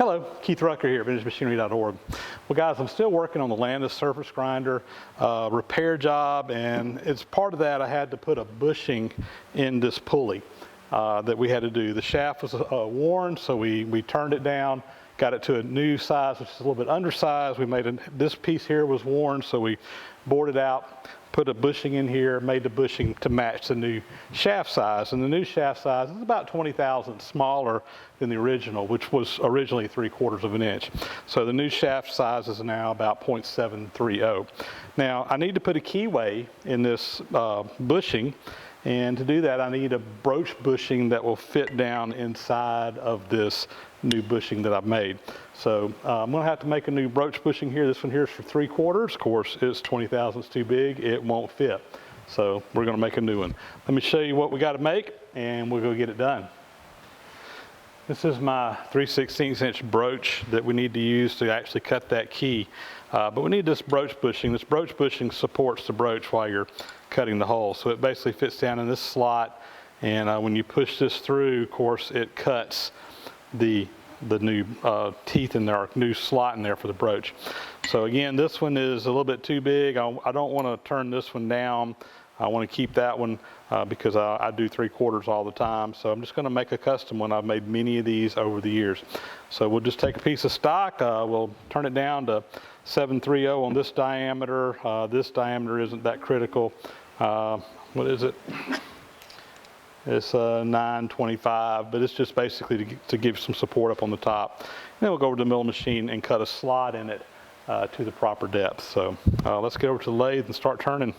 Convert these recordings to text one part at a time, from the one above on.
Hello, Keith Rucker here at VintageMachinery.org. Well guys, I'm still working on the Lathe surface grinder repair job, and as part of that I had to put a bushing in this pulley that we had to do. The shaft was worn, so we turned it down, got it to a new size, which is a little bit undersized. This piece here was worn, so we bored it out, put a bushing in here, made the bushing to match the new shaft size. And the new shaft size is about 20 thousandths smaller than the original, which was originally 3/4 of an inch. So the new shaft size is now about 0.730. Now I need to put a keyway in this bushing, and to do that I need a broach bushing that will fit down inside of this new bushing that I've made. So I'm going to have to make a new broach bushing here. This one here is for 3/4. Of course, it's 20 thousandths too big. It won't fit. So we're going to make a new one. Let me show you what we got to make, and we'll go get it done. This is my 3/16 inch broach that we need to use to actually cut that key. But we need this broach bushing. This broach bushing supports the broach while you're cutting the hole. So it basically fits down in this slot, and when you push this through, of course, it cuts the new teeth in there, or new slot in there for the broach. So again, this one is a little bit too big. I don't want to turn this one down. I want to keep that one because I do 3/4 all the time. So I'm just going to make a custom one. I've made many of these over the years. So we'll just take a piece of stock. We'll turn it down to 730 on this diameter. This diameter isn't that critical. What is it? It's 925, but it's just basically to give some support up on the top. And then we'll go over to the milling machine and cut a slot in it to the proper depth. So let's get over to the lathe and start turning.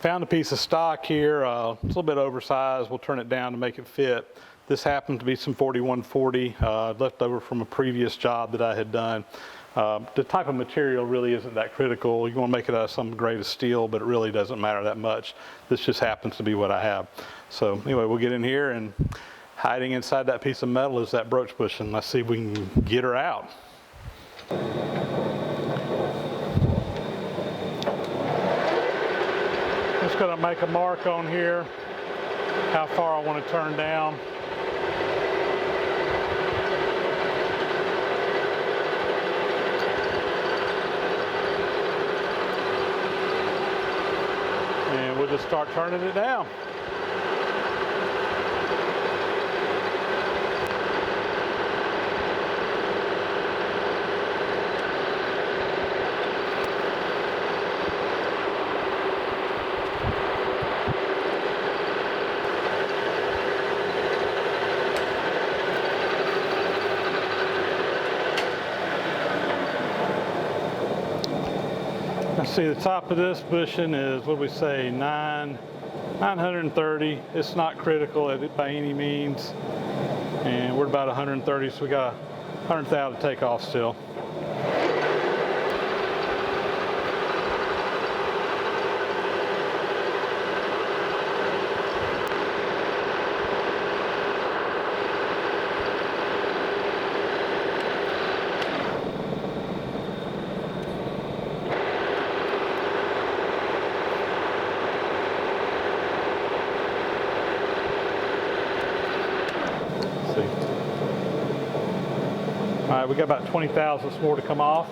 Found a piece of stock here. It's a little bit oversized. We'll turn it down to make it fit. This happened to be some 4140 left over from a previous job that I had done. The type of material really isn't that critical. You want to make it out of some grade of steel, but it really doesn't matter that much. This just happens to be what I have. So anyway, we'll get in here, and hiding inside that piece of metal is that broach bushing. Let's see if we can get her out. Just going to make a mark on here how far I want to turn down. And we'll just start turning it down. See, the top of this bushing is, what do we say, 930. It's not critical by any means, and we're about 130, so we got 100 thou to take off still. All right, we got about 20 thousandths more to come off.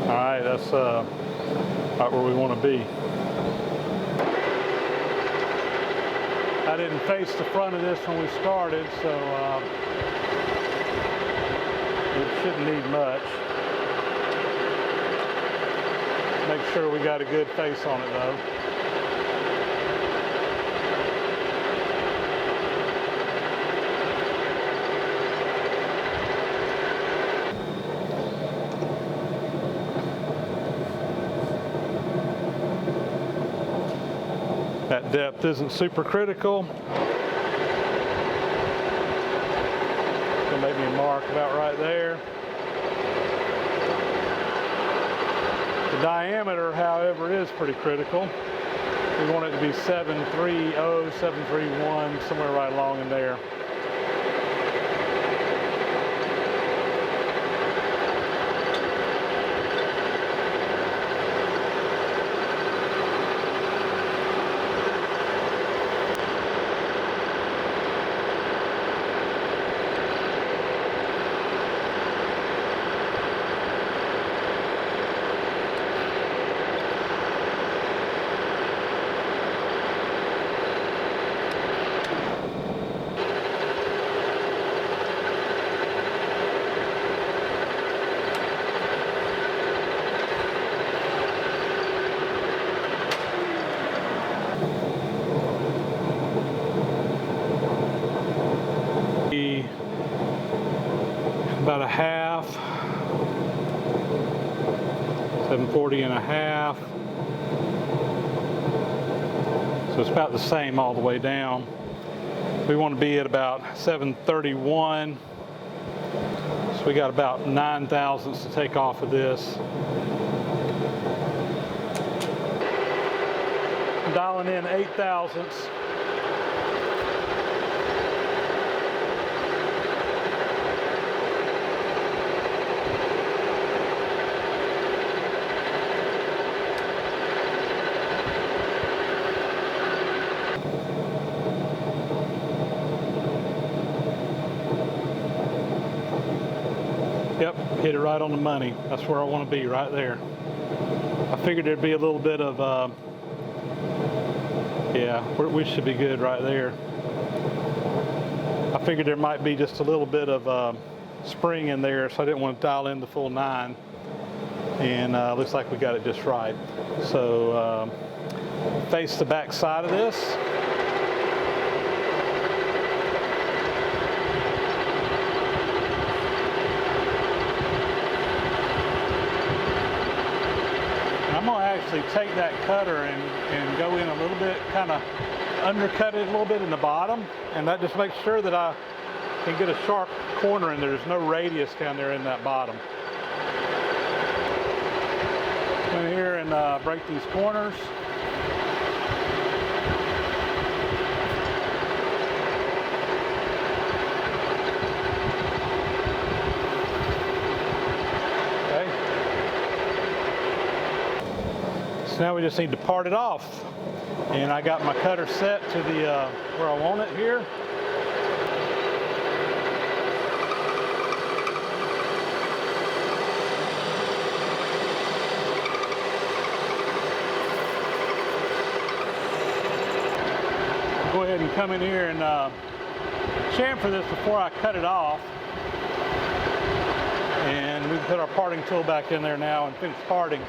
All right, that's right where we want to be. I didn't face the front of this when we started, so it shouldn't need much. Make sure we got a good face on it though. That depth isn't super critical. Gonna make me a mark about right there. The diameter, however, is pretty critical. We want it to be 730, 731, somewhere right along in there. about a half, 740 and a half. So it's about the same all the way down. We want to be at about 731. So we got about 9 thousandths to take off of this. I'm dialing in 8 thousandths. Yep, hit it right on the money. That's where I want to be, right there. I figured there'd be a little bit of, yeah, we should be good right there. I figured there might be just a little bit of spring in there, so I didn't want to dial in the full 9. And looks like we got it just right. So face the back side of this. I'm going to actually take that cutter and go in a little bit, kind of undercut it a little bit in the bottom, and that just makes sure that I can get a sharp corner and there's no radius down there in that bottom. Come in here and break these corners. Now we just need to part it off, and I got my cutter set to the where I want it here. Go ahead and come in here and chamfer this before I cut it off, and we can put our parting tool back in there now and finish parting.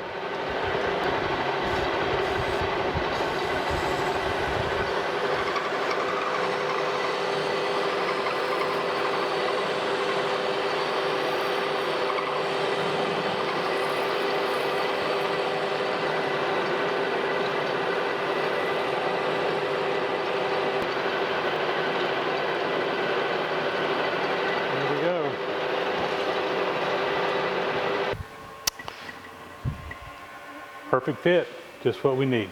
Perfect fit, just what we need.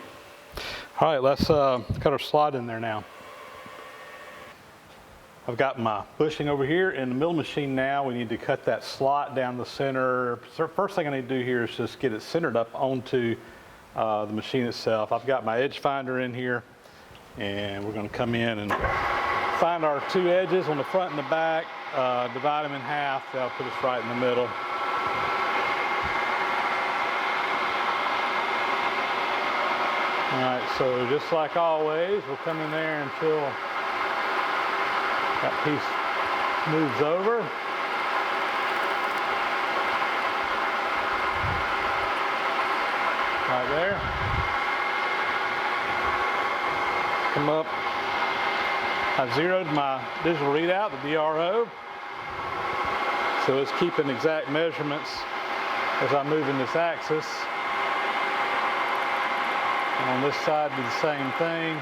All right, let's cut our slot in there now. I've got my bushing over here in the mill machine now. We need to cut that slot down the center. So first thing I need to do here is just get it centered up onto the machine itself. I've got my edge finder in here, and we're going to come in and find our 2 edges on the front and the back, divide them in half. That'll put us right in the middle. All right, so just like always, we'll come in there until that piece moves over. Right there. Come up. I zeroed my digital readout, the DRO. So it's keeping exact measurements as I move in this axis. And on this side, do the same thing.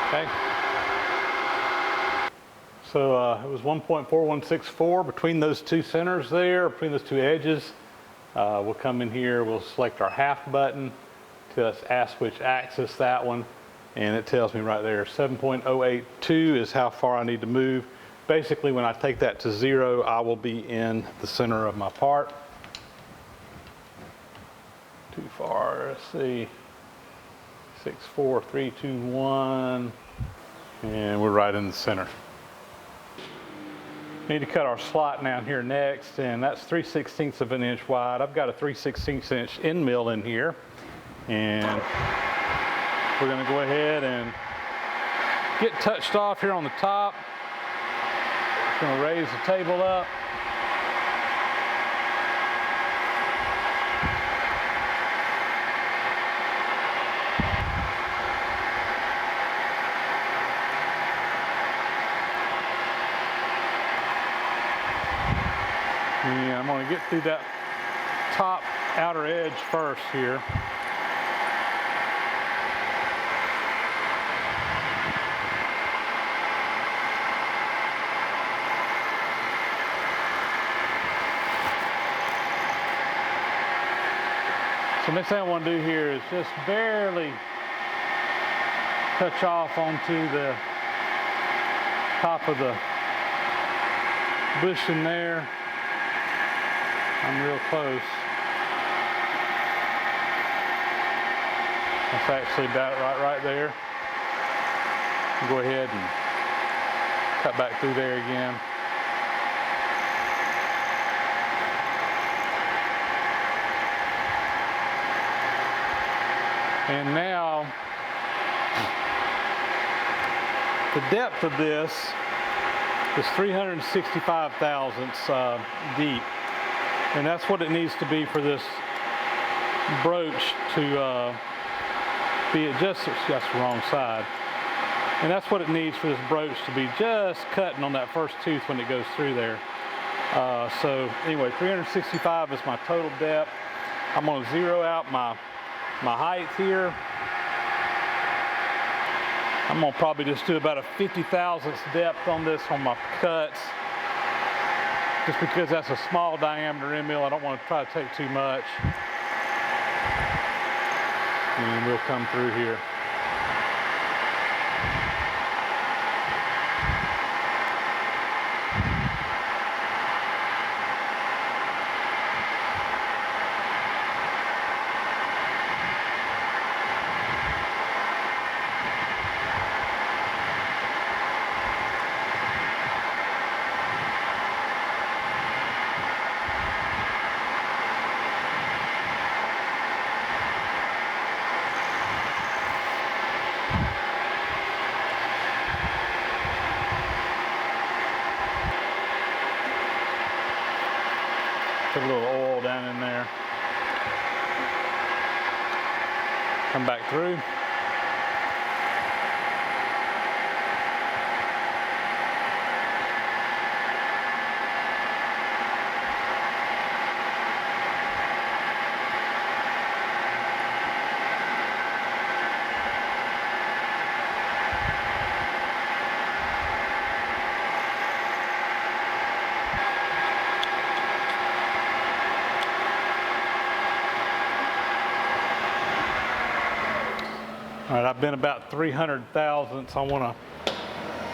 Okay. So it was 1.4164 between those 2 centers there, between those 2 edges. We'll come in here, we'll select our half button, tell us ask which axis, that one, and it tells me right there 7.082 is how far I need to move. Basically, when I take that to 0, I will be in the center of my part. Too far, let's see, 6, 4, 3, 2, 1, and we're right in the center. Need to cut our slot down here next, and that's 3/16 of an inch wide. I've got a 3/16 inch end mill in here, and we're going to go ahead and get touched off here on the top. Just going to raise the table up. get through that top outer edge first here. So next thing I want to do here is just barely touch off onto the top of the bushing there. I'm real close. That's actually about right there. Go ahead and cut back through there again. And now, the depth of this is 365 thousandths deep. And that's what it needs to be for this broach to be that's the wrong side. And that's what it needs for this broach to be just cutting on that first tooth when it goes through there. So anyway, 365 is my total depth. I'm going to zero out my height here. I'm going to probably just do about a 50 thousandths depth on this on my cuts, just because that's a small diameter end mill. I don't want to try to take too much. And we'll come through here. Put a little oil down in there. Come back through. All right, I've been about 300 thousandths. I want to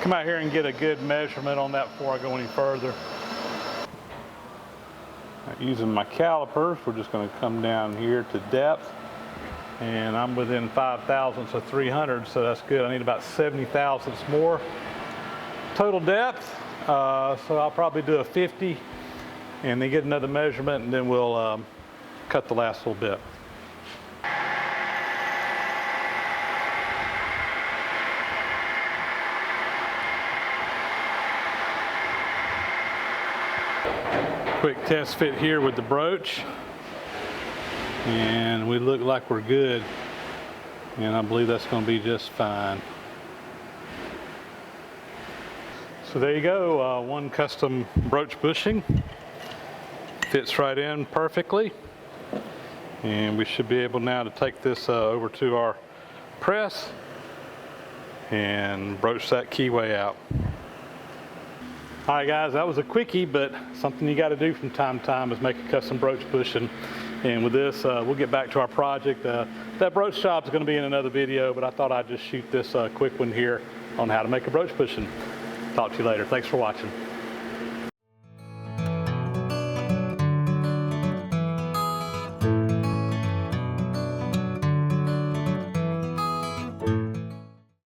come out here and get a good measurement on that before I go any further. Using my calipers, we're just going to come down here to depth, and I'm within 5 thousandths of 300, so that's good. I need about 70 thousandths more total depth, so I'll probably do a 50 and then get another measurement, and then we'll cut the last little bit. Quick test fit here with the broach, and we look like we're good, and I believe that's going to be just fine. So there you go, one custom broach bushing, fits right in perfectly, and we should be able now to take this over to our press and broach that keyway out. All right guys, that was a quickie, but something you got to do from time to time is make a custom broach bushing. And with this, we'll get back to our project. That broach job is going to be in another video, but I thought I'd just shoot this quick one here on how to make a broach bushing. Talk to you later. Thanks for watching.